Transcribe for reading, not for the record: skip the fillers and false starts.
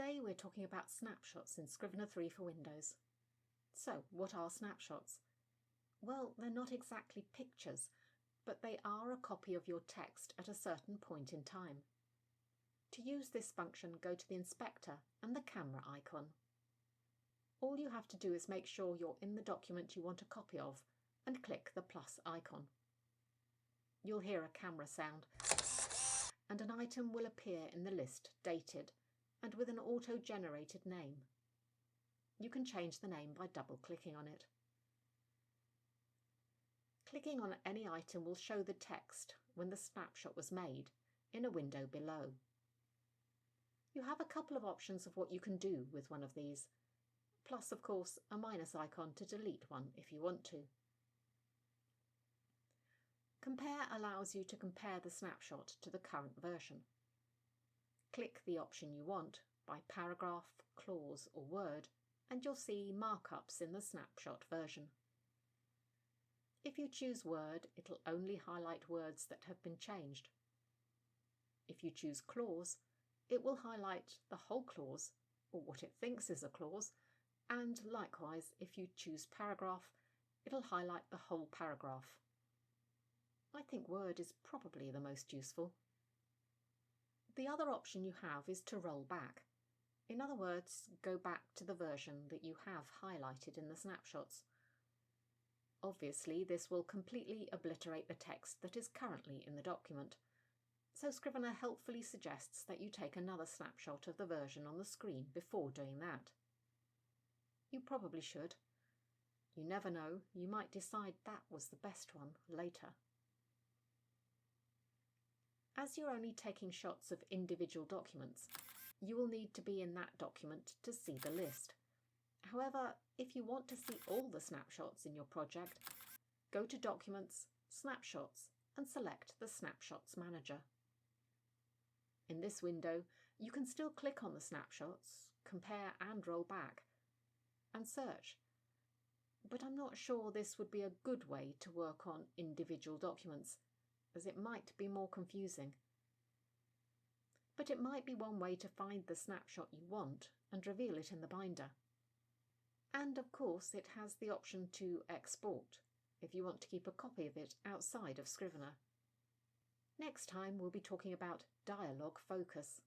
Today we're talking about snapshots in Scrivener 3 for Windows. So, what are snapshots? Well, they're not exactly pictures, but they are a copy of your text at a certain point in time. To use this function, go to the inspector and the camera icon. All you have to do is make sure you're in the document you want a copy of and click the plus icon. You'll hear a camera sound and an item will appear in the list dated and with an auto-generated name. You can change the name by double-clicking on it. Clicking on any item will show the text when the snapshot was made in a window below. You have a couple of options of what you can do with one of these, plus of course a minus icon to delete one if you want to. Compare allows you to compare the snapshot to the current version. Click the option you want by paragraph, clause or word and you'll see markups in the snapshot version. If you choose Word, it'll only highlight words that have been changed. If you choose Clause, it will highlight the whole clause, or what it thinks is a clause, and likewise, if you choose Paragraph, it'll highlight the whole paragraph. I think Word is probably the most useful. The other option you have is to roll back. In other words, go back to the version that you have highlighted in the snapshots. Obviously, this will completely obliterate the text that is currently in the document, so Scrivener helpfully suggests that you take another snapshot of the version on the screen before doing that. You probably should. You never know, you might decide that was the best one later. As you're only taking shots of individual documents, you will need to be in that document to see the list. However, if you want to see all the snapshots in your project, go to Documents, Snapshots, and select the Snapshots Manager. In this window, you can still click on the snapshots, compare and roll back, and search. But I'm not sure this would be a good way to work on individual documents, as it might be more confusing. But it might be one way to find the snapshot you want and reveal it in the binder. And of course it has the option to export, if you want to keep a copy of it outside of Scrivener. Next time we'll be talking about dialogue focus.